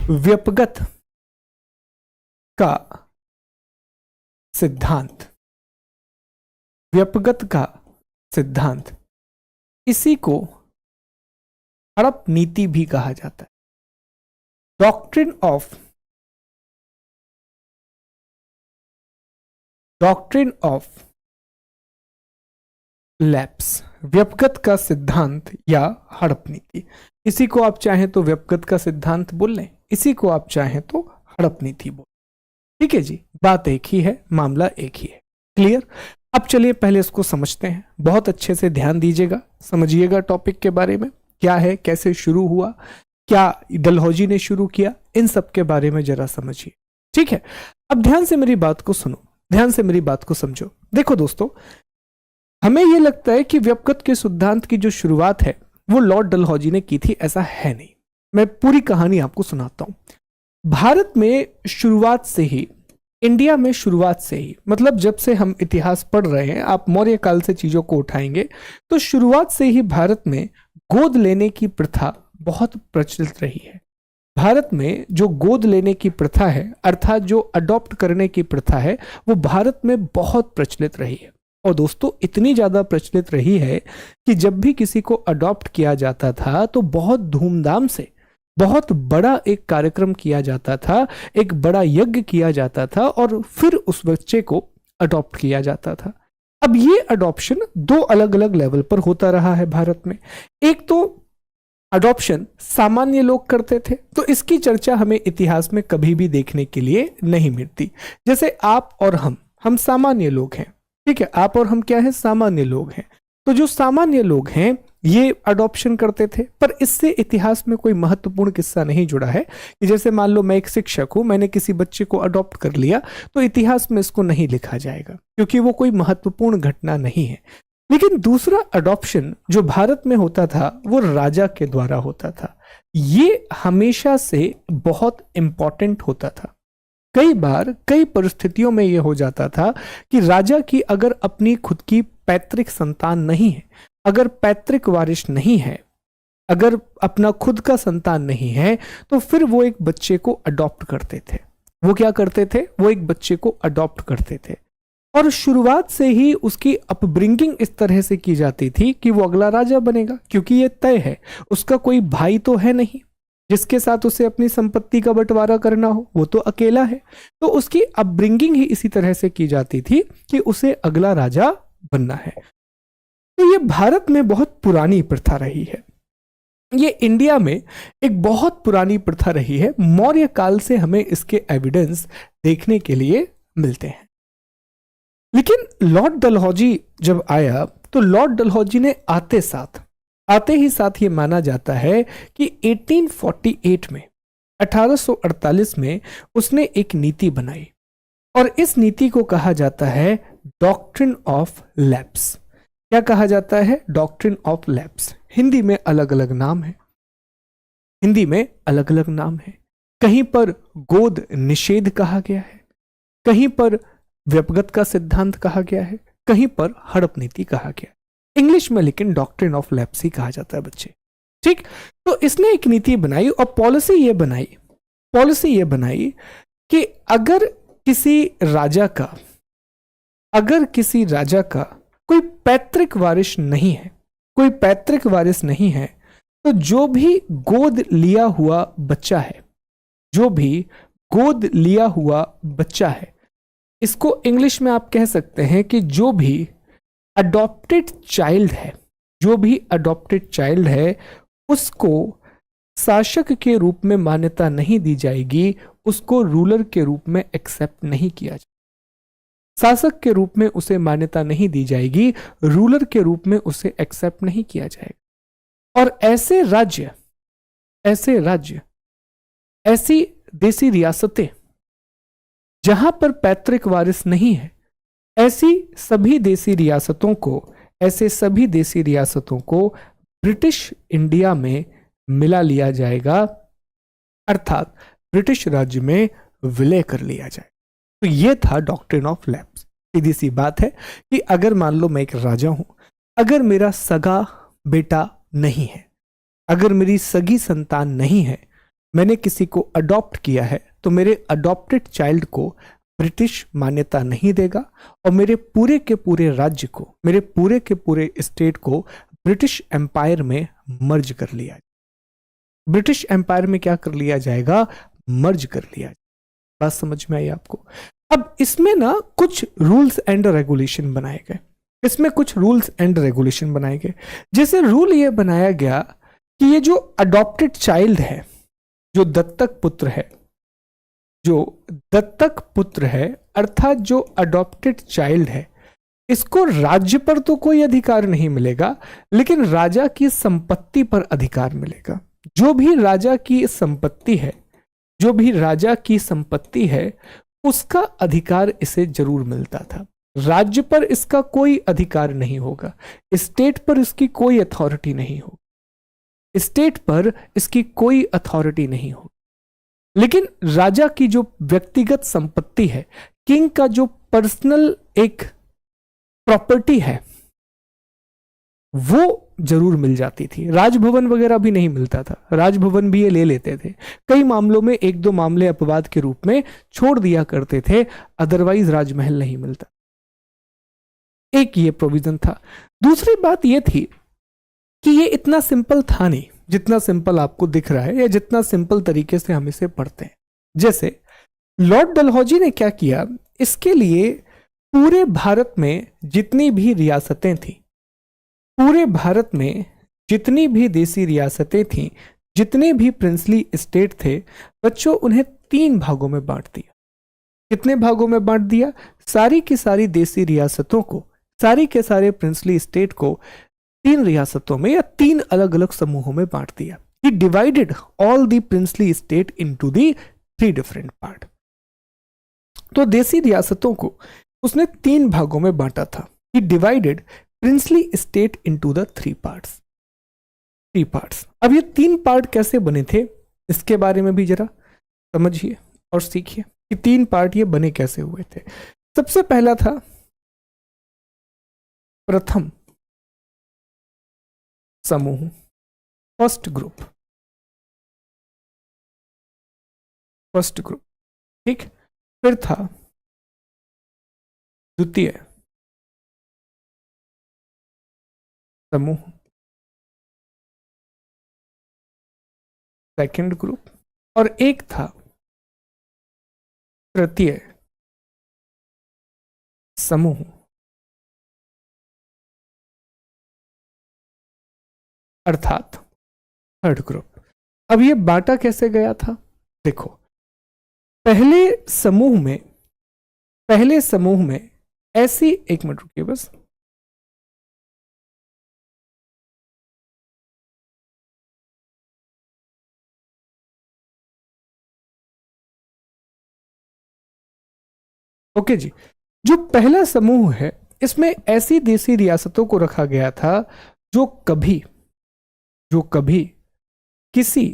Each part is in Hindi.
व्यपगत का सिद्धांत, व्यपगत का सिद्धांत, इसी को हड़प नीति भी कहा जाता है। डॉक्ट्रिन ऑफ लैप्स, व्यपगत का सिद्धांत या हड़प नीति। इसी को आप चाहें तो व्यपगत का सिद्धांत बोल लें, इसी को आप चाहें तो हड़प नीति बोल। ठीक है जी, बात एक ही है, मामला एक ही है। क्लियर? अब चलिए पहले इसको समझते हैं। बहुत अच्छे से ध्यान दीजिएगा, समझिएगा टॉपिक के बारे में, क्या है, कैसे शुरू हुआ, क्या डलहौजी ने शुरू किया, इन सब के बारे में जरा समझिए। ठीक है, अब ध्यान से मेरी बात को सुनो, ध्यान से मेरी बात को समझो। देखो दोस्तों, हमें यह लगता है कि व्यपगत के सिद्धांत की जो शुरुआत है वो लॉर्ड डलहौजी ने की थी, ऐसा है नहीं। मैं पूरी कहानी आपको सुनाता हूं। भारत में शुरुआत से ही, इंडिया में शुरुआत से ही, मतलब जब से हम इतिहास पढ़ रहे हैं, आप मौर्य काल से चीजों को उठाएंगे तो शुरुआत से ही भारत में गोद लेने की प्रथा बहुत प्रचलित रही है। भारत में जो गोद लेने की प्रथा है, अर्थात जो अडॉप्ट करने की प्रथा है, वो भारत में बहुत प्रचलित रही है। और दोस्तों, इतनी ज्यादा प्रचलित रही है कि जब भी किसी को अडॉप्ट किया जाता था तो बहुत धूमधाम से, बहुत बड़ा एक कार्यक्रम किया जाता था, एक बड़ा यज्ञ किया जाता था और फिर उस बच्चे को अडॉप्ट किया जाता था। अब ये अडॉप्शन दो अलग अलग लेवल पर होता रहा है भारत में। एक तो अडॉप्शन सामान्य लोग करते थे, तो इसकी चर्चा हमें इतिहास में कभी भी देखने के लिए नहीं मिलती। जैसे आप और हम सामान्य लोग हैं। ठीक है, आप और हम क्या है? सामान्य लोग हैं। तो जो सामान्य लोग हैं ये अडॉप्शन करते थे, पर इससे इतिहास में कोई महत्वपूर्ण किस्सा नहीं जुड़ा है कि जैसे मान लो मैं एक शिक्षक हूं, मैंने किसी बच्चे को अडॉप्ट कर लिया, तो इतिहास में इसको नहीं लिखा जाएगा क्योंकि वो कोई महत्वपूर्ण घटना नहीं है। लेकिन दूसरा अडॉप्शन जो भारत में होता था वो राजा के द्वारा होता था। ये हमेशा से बहुत इंपॉर्टेंट होता था। कई बार कई परिस्थितियों में यह हो जाता था कि राजा की अगर अपनी खुद की पैतृक संतान नहीं है, अगर पैतृक वारिस नहीं है, अगर अपना खुद का संतान नहीं है, तो फिर वो एक बच्चे को अडॉप्ट करते थे। वो क्या करते थे? वो एक बच्चे को अडॉप्ट करते थे और शुरुआत से ही उसकी अपब्रिंगिंग इस तरह से की जाती थी कि वो अगला राजा बनेगा, क्योंकि ये तय है, उसका कोई भाई तो है नहीं जिसके साथ उसे अपनी संपत्ति का बंटवारा करना हो, वो तो अकेला है। तो उसकी अपब्रिंगिंग ही इसी तरह से की जाती थी कि उसे अगला राजा बनना है। तो ये भारत में बहुत पुरानी प्रथा रही है, ये इंडिया में एक बहुत पुरानी प्रथा रही है। मौर्य काल से हमें इसके एविडेंस देखने के लिए मिलते हैं। लेकिन लॉर्ड डलहौजी जब आया तो लॉर्ड डलहौजी ने आते ही साथ ये माना जाता है कि 1848 में, 1848 में उसने एक नीति बनाई और इस नीति को कहा जाता है डॉक्ट्रिन ऑफ लैप्स। क्या कहा जाता है? Doctrine of lapse. हिंदी में अलग अलग नाम है, हिंदी में अलग अलग नाम है। कहीं पर गोद निषेध कहा गया है, कहीं पर व्यपगत का सिद्धांत कहा गया है, कहीं पर हड़प नीति कहा गया है। इंग्लिश में लेकिन डॉक्ट्रिन ऑफ लैप्स ही कहा जाता है बच्चे। ठीक, तो इसने एक नीति बनाई और पॉलिसी ये बनाई कि अगर किसी राजा का कोई पैतृक वारिस नहीं है, तो जो भी गोद लिया हुआ बच्चा है, इसको इंग्लिश में आप कह सकते हैं कि जो भी अडॉप्टेड चाइल्ड है, उसको शासक के रूप में मान्यता नहीं दी जाएगी, उसको रूलर के रूप में एक्सेप्ट नहीं किया जाएगा। शासक के रूप में उसे मान्यता नहीं दी जाएगी, रूलर के रूप में उसे एक्सेप्ट नहीं किया जाएगा। और ऐसे राज्य, ऐसी देसी रियासतें जहां पर पैतृक वारिस नहीं है, ऐसी सभी देसी रियासतों को ब्रिटिश इंडिया में मिला लिया जाएगा, अर्थात ब्रिटिश राज्य में विलय कर लिया जाएगा। तो ये था डॉक्ट्रिन ऑफ लैप्स। सीधी सी बात है कि अगर मान लो मैं एक राजा हूं, अगर मेरा सगा बेटा नहीं है, अगर मेरी सगी संतान नहीं है, मैंने किसी को अडॉप्ट किया है तो मेरे अडॉप्टेड चाइल्ड को ब्रिटिश मान्यता नहीं देगा और मेरे पूरे के पूरे राज्य को, मेरे पूरे के पूरे स्टेट को ब्रिटिश एम्पायर में मर्ज कर लिया जाएगा। ब्रिटिश एम्पायर में क्या कर लिया जाएगा? मर्ज कर लिया जाएगा। बात समझ में आई आपको? अब इसमें ना कुछ रूल्स एंड रेगुलेशन बनाए गए, इसमें कुछ रूल्स एंड रेगुलेशन बनाए गए। जैसे रूल ये बनाया गया कि ये जो अडॉप्टेड चाइल्ड है, जो दत्तक पुत्र है, जो दत्तक पुत्र है अर्थात जो अडॉप्टेड चाइल्ड है, इसको राज्य पर तो कोई अधिकार नहीं मिलेगा, लेकिन राजा की संपत्ति पर अधिकार मिलेगा। जो भी राजा की संपत्ति है, जो भी राजा की संपत्ति है, उसका अधिकार इसे जरूर मिलता था। राज्य पर इसका कोई अधिकार नहीं होगा, स्टेट पर इसकी कोई अथॉरिटी नहीं होगी, स्टेट पर इसकी कोई अथॉरिटी नहीं होगी, लेकिन राजा की जो व्यक्तिगत संपत्ति है, किंग का जो पर्सनल एक प्रॉपर्टी है, वो जरूर मिल जाती थी। राजभवन वगैरह भी नहीं मिलता था, राजभवन भी ये ले लेते थे। कई मामलों में एक दो मामले अपवाद के रूप में छोड़ दिया करते थे, अदरवाइज राजमहल नहीं मिलता। एक ये प्रोविजन था। दूसरी बात ये थी कि ये इतना सिंपल था नहीं जितना सिंपल आपको दिख रहा है या जितना सिंपल तरीके से हम इसे पढ़ते हैं। जैसे लॉर्ड डलहौजी ने क्या किया, इसके लिए पूरे भारत में जितनी भी रियासतें थी, पूरे भारत में जितनी भी देसी रियासतें थीं, जितने भी प्रिंसली स्टेट थे, बच्चों उन्हें 3 भागों में बांट दिया। कितने भागों में बांट दिया? सारी की सारी देसी रियासतों को, सारी के सारे प्रिंसली स्टेट को 3 रियासतों में या 3 अलग अलग समूहों में बांट दिया। He divided all the princely state into the 3 different part। तो देसी रियासतों को उसने 3 भागों में बांटा था। He divided princely state into the 3 parts। 3 parts। अब ये 3 पार्ट कैसे बने थे, इसके बारे में भी जरा समझिए और सीखिए कि 3 पार्ट ये बने कैसे हुए थे। सबसे पहला था प्रथम समूह, फर्स्ट ग्रुप, फर्स्ट ग्रुप, ठीक। फिर था द्वितीय समूह, सेकंड ग्रुप, और एक था तृतीय समूह अर्थात थर्ड ग्रुप। अब ये बांटा कैसे गया था? देखो, पहले समूह में ऐसी, एक मिनट रुकिए बस, ओके जी। जो पहला समूह है, इसमें ऐसी देसी रियासतों को रखा गया था जो कभी किसी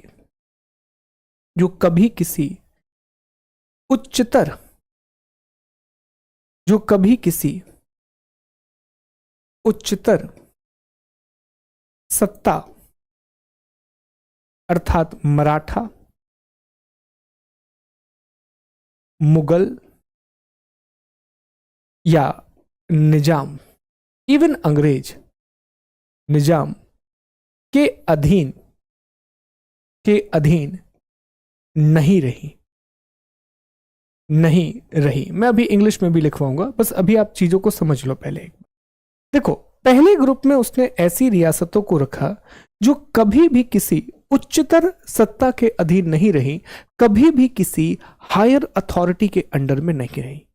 उच्चतर सत्ता अर्थात मराठा, मुगल या निजाम, इवन अंग्रेज निजाम के अधीन नहीं रही। मैं अभी इंग्लिश में भी लिखवाऊंगा, बस अभी आप चीजों को समझ लो पहले एक बार। देखो, पहले ग्रुप में उसने ऐसी रियासतों को रखा जो कभी भी किसी उच्चतर सत्ता के अधीन नहीं रही, कभी भी किसी हायर अथॉरिटी के अंडर में नहीं रही।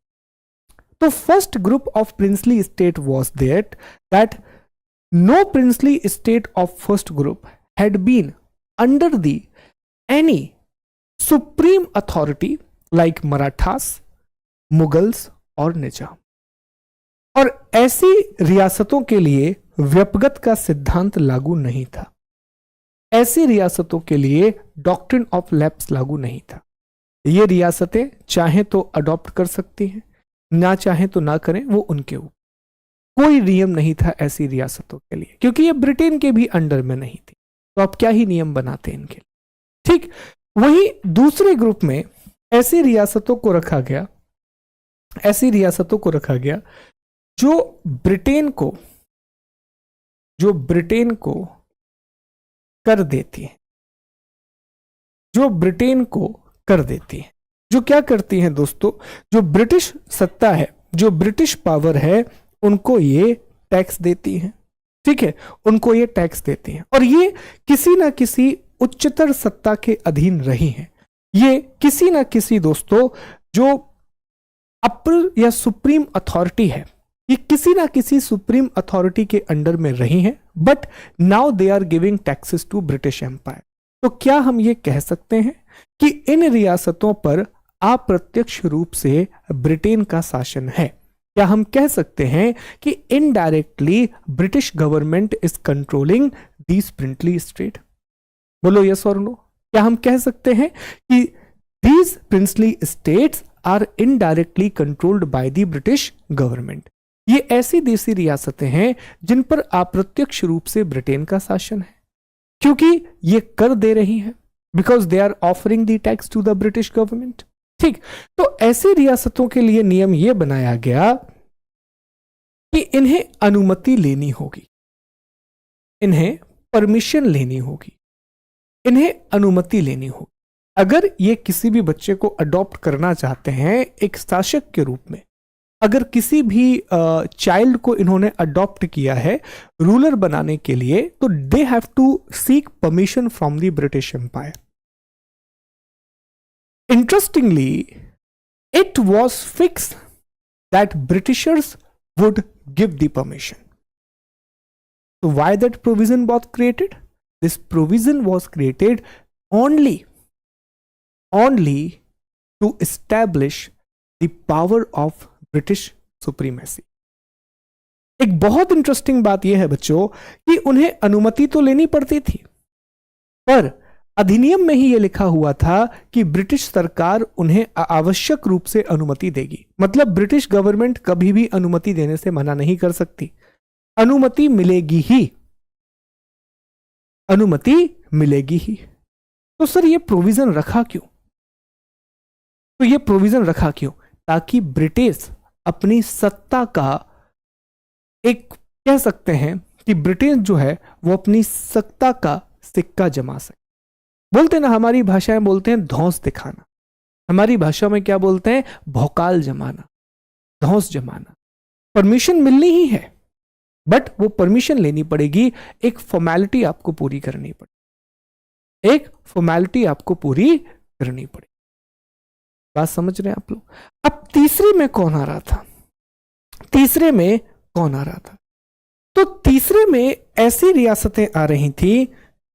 तो first group of princely state was that no princely state of first group had been under the any supreme authority like Marathas, Mughals और निजाम। और ऐसी रियासतों के लिए व्यपगत का सिद्धांत लागू नहीं था। ऐसी रियासतों के लिए डॉक्ट्रिन ऑफ लैप्स लागू नहीं था। ये रियासतें चाहे तो अडॉप्ट कर सकती हैं, ना चाहे तो ना करें, वो उनके ऊपर। कोई नियम नहीं था ऐसी रियासतों के लिए, क्योंकि ये ब्रिटेन के भी अंडर में नहीं थी, तो आप क्या ही नियम बनाते इनके लिए, ठीक। वहीं दूसरे ग्रुप में ऐसी रियासतों को रखा गया जो ब्रिटेन को कर देती है, जो क्या करती हैं दोस्तों, जो ब्रिटिश सत्ता है, जो ब्रिटिश पावर है, उनको ये टैक्स देती हैं। ठीक है, उनको ये टैक्स देती हैं और ये किसी ना किसी उच्चतर सत्ता के अधीन रही हैं। ये किसी ना किसी दोस्तों जो अपर या सुप्रीम अथॉरिटी है, ये किसी ना किसी सुप्रीम अथॉरिटी के अंडर में रही हैं, but now they are giving taxes to British empire. तो क्या हम ये कह सकते हैं कि इन रियासतों पर अप्रत्यक्ष रूप से ब्रिटेन का शासन है? क्या हम कह सकते हैं कि indirectly British government is controlling these princely state? बोलो यस और नो। क्या हम कह सकते हैं कि these princely states are indirectly controlled by the British government? ये ऐसी देसी रियासतें हैं जिन पर अप्रत्यक्ष रूप से ब्रिटेन का शासन है, क्योंकि ये कर दे रही हैं, because they are offering the tax to the British government. ठीक, तो ऐसी रियासतों के लिए नियम यह बनाया गया कि इन्हें अनुमति लेनी होगी, इन्हें परमिशन लेनी होगी, इन्हें अनुमति लेनी होगी। अगर ये किसी भी बच्चे को अडॉप्ट करना चाहते हैं एक शासक के रूप में, अगर किसी भी चाइल्ड को इन्होंने अडॉप्ट किया है रूलर बनाने के लिए, तो they have to seek permission from the British empire. Interestingly, it was fixed that Britishers would give the permission. So why that provision was created? This provision was created only to establish the power of British supremacy. एक बहुत इंटरेस्टिंग बात यह है बच्चों कि उन्हें अनुमति तो लेनी पड़ती थी, पर अधिनियम में ही यह लिखा हुआ था कि ब्रिटिश सरकार उन्हें आवश्यक रूप से अनुमति देगी। मतलब ब्रिटिश गवर्नमेंट कभी भी अनुमति देने से मना नहीं कर सकती, अनुमति मिलेगी ही, अनुमति मिलेगी ही। तो सर ये प्रोविजन रखा क्यों? तो ये प्रोविजन रखा क्यों? ताकि ब्रिटिश अपनी सत्ता का एक कह सकते हैं कि ब्रिटेन जो है वो अपनी सत्ता का सिक्का जमा सके। बोलते ना, हमारी भाषा में बोलते हैं धौंस दिखाना, हमारी भाषा में क्या बोलते हैं? भौकाल जमाना, धौंस जमाना। परमिशन मिलनी ही है, बट वो परमिशन लेनी पड़ेगी, एक फॉर्मेलिटी आपको पूरी करनी पड़ेगी, एक फॉर्मेलिटी आपको पूरी करनी पड़ेगी। बात समझ रहे हैं आप लोग? अब तीसरे में कौन आ रहा था? तीसरे में कौन आ रहा था? तो तीसरे में ऐसी रियासतें आ रही थी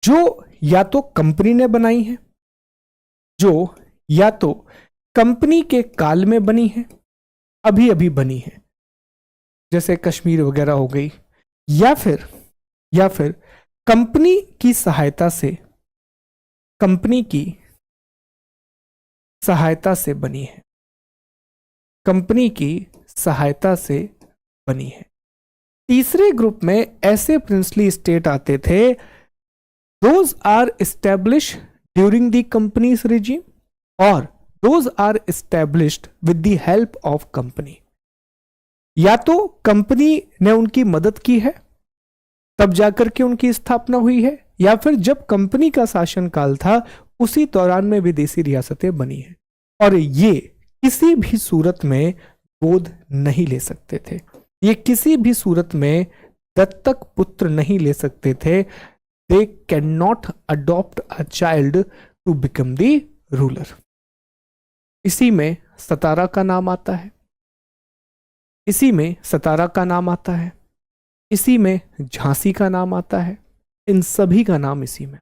जो या तो कंपनी ने बनाई है, जो या तो कंपनी के काल में बनी है, अभी अभी बनी है, जैसे कश्मीर वगैरह हो गई, या फिर कंपनी की सहायता से, कंपनी की सहायता से बनी है, कंपनी की सहायता से बनी है। तीसरे ग्रुप में ऐसे प्रिंसली स्टेट आते थे, those are established during the company's regime or those are established with the help of company। या तो कंपनी ने उनकी मदद की है तब जाकर के उनकी स्थापना हुई है, या फिर जब कंपनी का शासन काल था उसी दौरान में विदेशी रियासतें बनी हैं, और ये किसी भी सूरत में गोद नहीं ले सकते थे, ये किसी भी सूरत में दत्तक पुत्र नहीं ले सकते थे। They cannot adopt a child to become the ruler। इसी में सतारा का नाम आता है, इसी में सतारा का नाम आता है, इसी में झांसी का नाम आता है, इन सभी का नाम इसी में।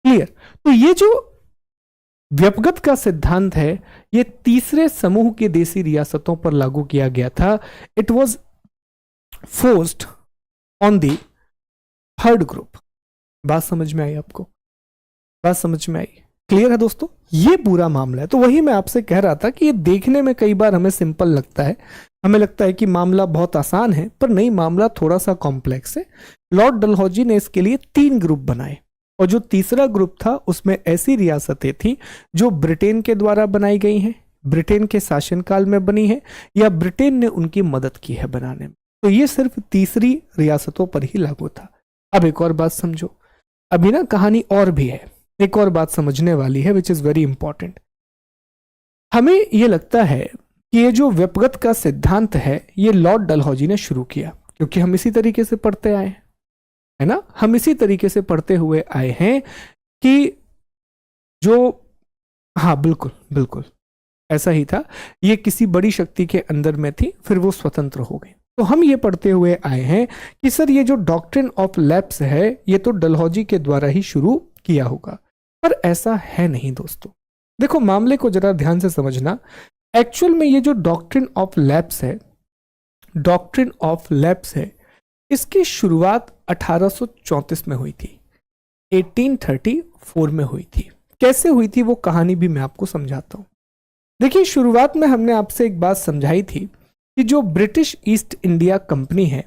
क्लियर? तो ये जो व्यपगत का सिद्धांत है ये तीसरे समूह के देसी रियासतों पर लागू किया गया था। It was forced on the third group. बात समझ में आई आपको? बात समझ में आई? क्लियर है दोस्तों? ये पूरा मामला है। तो वही मैं आपसे कह रहा था कि ये देखने में कई बार हमें सिंपल लगता है, हमें लगता है कि मामला बहुत आसान है, पर नहीं, मामला थोड़ा सा कॉम्प्लेक्स है। लॉर्ड डलहौजी ने इसके लिए 3 ग्रुप बनाए। और जो तीसरा ग्रुप था उसमें ऐसी रियासतें थी जो ब्रिटेन के द्वारा बनाई गई हैं, ब्रिटेन के शासनकाल में बनी है या ब्रिटेन ने उनकी मदद की है बनाने में। तो ये सिर्फ तीसरी रियासतों पर ही लागू था। अब एक और बात समझो, अभी ना कहानी और भी है, एक और बात समझने वाली है विच इज वेरी इंपॉर्टेंट। हमें ये लगता है कि ये जो व्यपगत का सिद्धांत है ये लॉर्ड डलहौजी ने शुरू किया, क्योंकि हम इसी तरीके से पढ़ते आए हैं, है ना, हम इसी तरीके से पढ़ते हुए आए हैं कि जो, हाँ बिल्कुल बिल्कुल ऐसा ही था, ये किसी बड़ी शक्ति के अंदर में थी, फिर वो स्वतंत्र हो गई। तो हम ये पढ़ते हुए आए हैं कि सर ये जो डॉक्ट्रिन ऑफ लैप्स है ये तो डलहौजी के द्वारा ही शुरू किया होगा, पर ऐसा है नहीं दोस्तों। देखो मामले को जरा ध्यान से समझना। एक्चुअल में ये जो डॉक्ट्रिन ऑफ लैप्स है, डॉक्ट्रिन ऑफ लैप्स है, इसकी शुरुआत 1834 में हुई थी, 1834 में हुई थी। कैसे हुई थी वो कहानी भी मैं आपको समझाता हूं। देखिए शुरुआत में हमने आपसे एक बात समझाई थी कि जो ब्रिटिश ईस्ट इंडिया कंपनी है,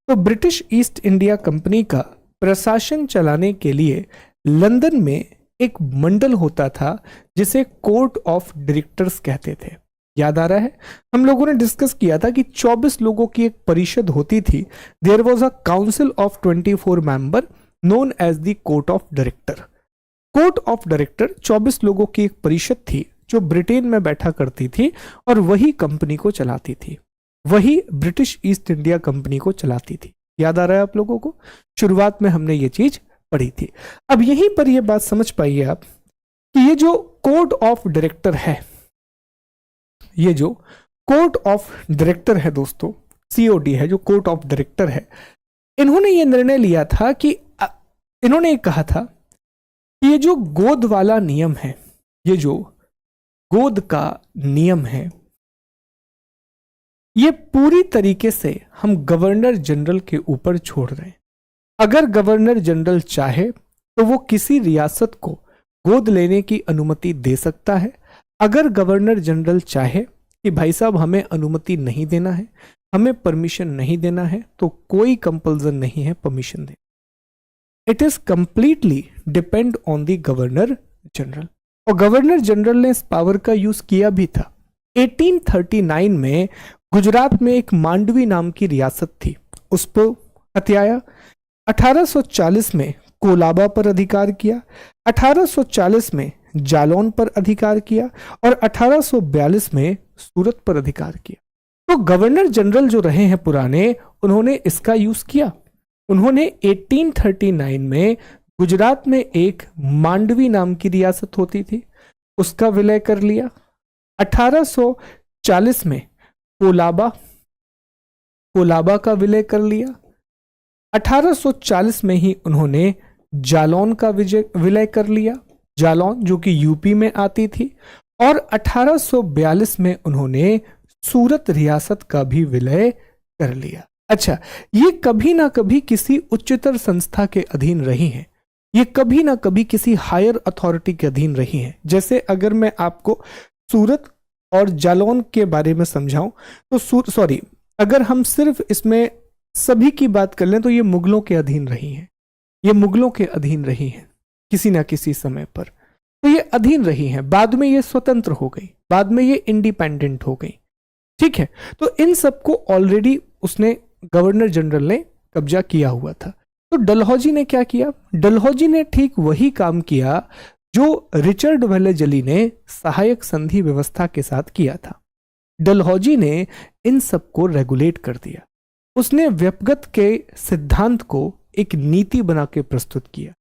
तो ब्रिटिश ईस्ट इंडिया कंपनी का प्रशासन चलाने के लिए लंदन में एक मंडल होता था जिसे कोर्ट ऑफ डायरेक्टर्स कहते थे। याद आ रहा है, हम लोगों ने डिस्कस किया था कि 24 लोगों की एक परिषद होती थी। There was a council of 24 member known as the court of director. Court of director 24 लोगों की एक परिषद थी जो ब्रिटेन में बैठा करती थी और वही कंपनी को चलाती थी, वही ब्रिटिश ईस्ट इंडिया कंपनी को चलाती थी। याद आ रहा है आप लोगों को, शुरुआत में हमने ये चीज पढ़ी थी। अब यहीं पर यह बात समझ पाइए आप कि ये जो कोर्ट ऑफ डायरेक्टर है, ये जो कोर्ट ऑफ डायरेक्टर है दोस्तों, सीओडी है, जो कोर्ट ऑफ डायरेक्टर है, इन्होंने ये निर्णय लिया था कि इन्होंने कहा था कि ये जो गोद वाला नियम है, ये जो गोद का नियम है, ये पूरी तरीके से हम गवर्नर जनरल के ऊपर छोड़ रहे हैं। अगर गवर्नर जनरल चाहे तो वो किसी रियासत को गोद लेने की अनुमति दे सकता है। अगर गवर्नर जनरल चाहे कि भाई साहब हमें अनुमति नहीं देना है, हमें परमिशन नहीं देना है, तो कोई कंपल्सन नहीं है permission they. It is completely depend on the governor general. और गवर्नर जनरल ने इस पावर का यूज किया भी था। 1839 में गुजरात में एक मांडवी नाम की रियासत थी, उस पर हथियाया। 1840 में कोलाबा पर अधिकार किया, 1840 में जालौन पर अधिकार किया और 1842 में सूरत पर अधिकार किया। तो गवर्नर जनरल जो रहे हैं पुराने, उन्होंने इसका यूज किया। उन्होंने 1839 में गुजरात में एक मांडवी नाम की रियासत होती थी, उसका विलय कर लिया। 1840 में कोलाबा का विलय कर लिया। 1840 में ही उन्होंने जालौन का विलय कर लिया, जालौन जो कि यूपी में आती थी। और 1842 में उन्होंने सूरत रियासत का भी विलय कर लिया। अच्छा, ये कभी ना कभी किसी उच्चतर संस्था के अधीन रही हैं, ये कभी ना कभी किसी हायर अथॉरिटी के अधीन रही हैं। जैसे अगर मैं आपको सूरत और जालौन के बारे में समझाऊं तो अगर हम सिर्फ इसमें सभी की बात कर लें तो ये मुगलों के अधीन रही हैं, ये मुगलों के अधीन रही हैं किसी ना किसी समय पर, तो ये अधीन रही हैं। बाद में ये स्वतंत्र हो गई, बाद में ये इंडिपेंडेंट हो गई, ठीक है। तो इन सबको ऑलरेडी उसने गवर्नर जनरल ने कब्जा किया हुआ था। तो डलहौजी ने क्या किया? डलहौजी ने ठीक वही काम किया जो रिचर्ड वेलेजली ने सहायक संधि व्यवस्था के साथ किया था। डलहौजी ने इन सबको रेगुलेट कर दिया। उसने व्यपगत के सिद्धांत को एक नीति बना के प्रस्तुत किया।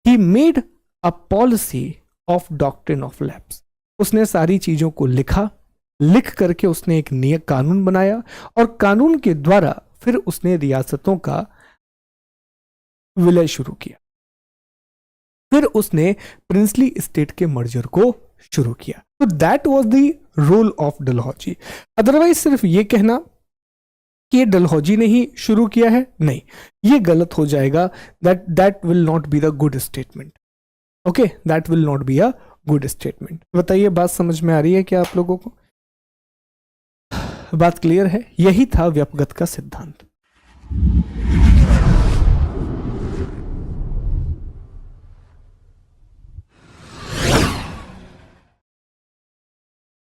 He made a policy of doctrine of lapse. उसने सारी चीजों को लिख करके उसने एक नियत कानून बनाया और कानून के द्वारा फिर उसने रियासतों का विलय शुरू किया। फिर उसने प्रिंसली स्टेट के मर्जर को शुरू किया। तो that was the role of Dalhousie. Otherwise सिर्फ ये कहना कि ये डलहौजी ने ही शुरू किया है, नहीं, ये गलत हो जाएगा। That will not be the good statement. Okay, that will not be a good statement. बताइए, बात समझ में आ रही है क्या आप लोगों को? बात क्लियर है? यही था व्यपगत का सिद्धांत।